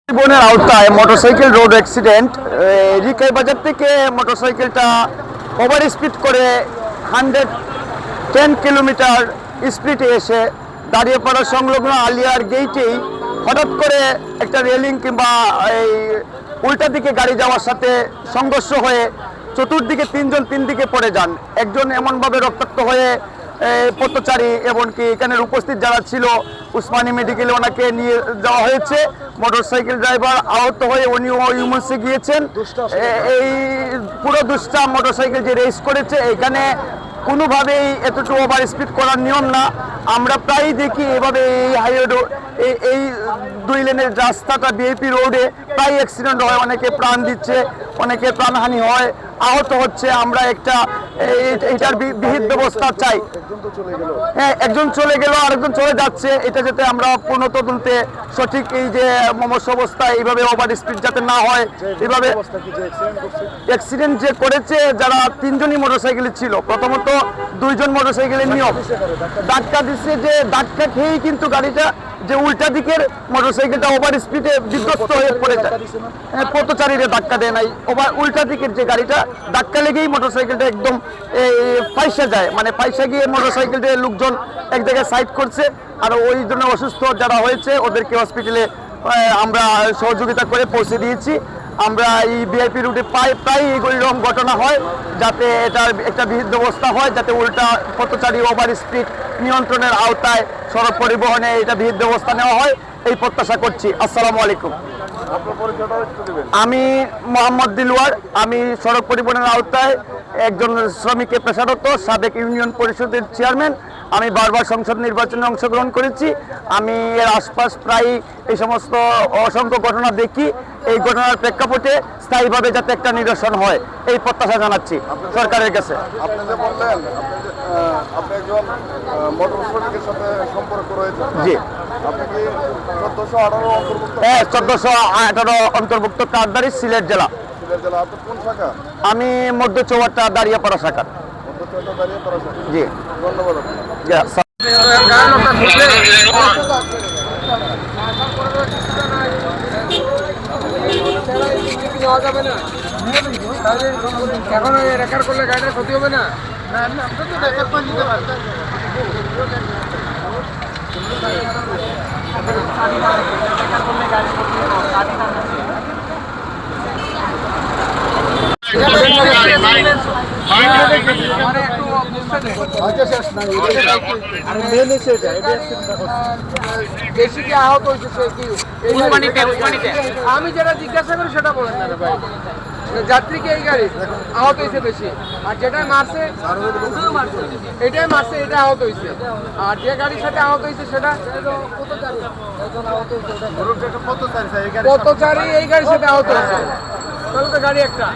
জীবনের আওতায় motorcycle road accident. রিকাই বাজার থেকে মোটরসাইকেলটা ওভার স্পিড করে 110 কিলোমিটার স্পিডে এসে দাঁড়িয়ে পড়া সংলগ্ন আলিয়ার গেটেই হঠাৎ করে একটা রেলিং কিংবা এই উল্টা দিকে গাড়ি যাওয়ার সাথে সংঘর্ষ হয়ে চতুর্দিকে তিন দিকে পড়ে যান। একজন এমনভাবে রক্তাক্ত হয়ে পথচারী এমনকি এখানে উপস্থিত যারা ছিল উসমানী মেডিকেলে ওনাকে নিয়ে যাওয়া হয়েছে। মোটরসাইকেল ড্রাইভার আহত হয়ে উনিও ইউমসে গিয়েছেন। এই পুরো দুষ্টা মোটরসাইকেল যে রেস করেছে এখানে কোনোভাবেই এতটুকু ওভার স্পিড করার নিয়ম না। আমরা প্রায়ই দেখি এভাবে এই হাইওয়ে এই দুই লেনের রাস্তাটা বিএপি রোডে প্রায় অ্যাক্সিডেন্ট হয়, অনেকে প্রাণ দিচ্ছে, অনেকে প্রাণহানি হয়, আহত হচ্ছে। আমরা একটা এটার বিহিত ব্যবস্থা চাই। হ্যাঁ, একজন চলে গেল আরেকজন চলে যাচ্ছে, এটা যাতে আমরা পূর্ণ তদন্তে সঠিক এই যে মমস্য অবস্থা এইভাবে ওভার স্পিড যাতে না হয়। এইভাবে অ্যাক্সিডেন্ট যে করেছে যারা তিনজনই মোটরসাইকেলে ছিল, প্রথমত দুইজন মোটরসাইকেলের নিয়ম ধাক্কা দিচ্ছে, যে ধাক্কা খেয়েই কিন্তু গাড়িটা যে উল্টা দিকের মোটরসাইকেলটা ওভার স্পিডে বিধ্বস্ত হয়ে পড়ে যায়। পথচারীরা ধাক্কা দেয় নাই, ওভার উল্টা দিকের যে গাড়িটা ধাক্কা লেগেই মোটরসাইকেলটা একদম ফাইসা যায়, মানে ফাইসা গিয়ে মোটরসাইকেলটা লোকজন এক জায়গায় সাইড করছে। আর ওই জন্য অসুস্থ যারা হয়েছে ওদেরকে হসপিটালে আমরা সহযোগিতা করে পৌঁছে দিয়েছি। আমরা এই ভিআইপি রুটে প্রায় এইরকম ঘটনা হয়, যাতে এটার একটা বিহিত ব্যবস্থা হয়, যাতে উল্টা পথচারী ওভার স্পিড নিয়ন্ত্রণের আওতায় সড়ক পরিবহনে এটা বিহিত ব্যবস্থা নেওয়া হয়, এই প্রত্যাশা করছি। আসসালামু আলাইকুম। আমি মোহাম্মদ দিলওয়ার, আমি সড়ক পরিবহনের আওতায় একজন শ্রমিকের পেশারত, সাবেক ইউনিয়ন পরিষদের চেয়ারম্যান। আমি বারবার সংসদ নির্বাচনে অংশগ্রহণ করেছি। আমি এর আশপাশ প্রায় এই সমস্ত অসংখ্য ঘটনা দেখি। এই ঘটনার প্রেক্ষাপটে স্থায়ীভাবে যাতে একটা নিরসন হয় এই প্রত্যাশা জানাচ্ছি সরকারের কাছে। আপনি যে বললেন আপনি একজন মোটর শ্রমিকের সাথে সম্পর্ক রয়েছে, জি। আপনি কি 1418 অন্তর্ভুক্ত? হ্যাঁ, 1418 অন্তর্ভুক্ত কার্ডধারী, সিলেট জেলা। সিলেট জেলা। আপনি কোন শাখা? আমি মধ্য চৌহাট্টা দাঁড়িয়াপাড়া শাখা। মধ্য চৌহাট্টা দাঁড়িয়াপাড়া শাখা। জি, ধন্যবাদ। এখন রেকর্ড করলে গাড়িটার ক্ষতি হবে না। বেশি কি আহত হয়েছে সে কি? আমি যেটা জিজ্ঞাসা করি সেটা বলেন না রে ভাই। যাত্রীকে এই গাড়ি আহত হয়েছে বেশি, আর যেটাই মারছে এটাই মারছে, এটা আহত হয়েছে। আর যে গাড়ির সাথে আহত হয়েছে সেটা পথচারী, এই গাড়ির সাথে আহত হয়েছে। তাহলে তো গাড়ি একটা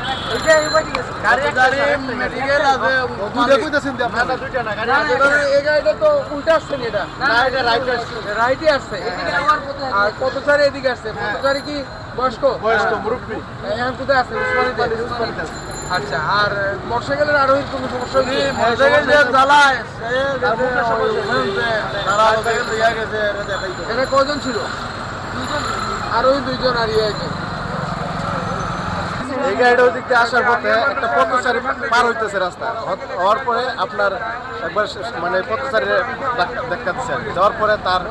এই গাড়িটা তো উল্টে আসছে না, এটা রাইটে আসছে, আর পথচারী এদিকে আসছে। পথচারী কি বয়স্ক মুরব্বী? এখন কোথায় আছে? আচ্ছা, আর মোটরসাইকেলের আরোহীর কোনো সমস্যা হয়েছে? এখানে কজন ছিল? আরোহী দুইজন আর ইয়ে একজন। এই গাড়িটা ওই দিক দিয়ে আসার পথে একটা পথচারী পার হইতেছে রাস্তা, হওয়ার পরে আপনার একবার মানে পথচারী দেখা দিচ্ছে, যাওয়ার পরে তার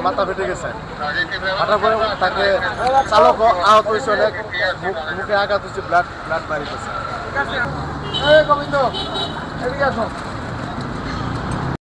মাথা ফেটে গেছে। ফাটার পরে তাকে চালকও আহত হয়েছে, অনেক মুখে আঘাত হয়েছে, ব্লাড বাড়িতেছে। গোবিন্দ এদিকে আসো।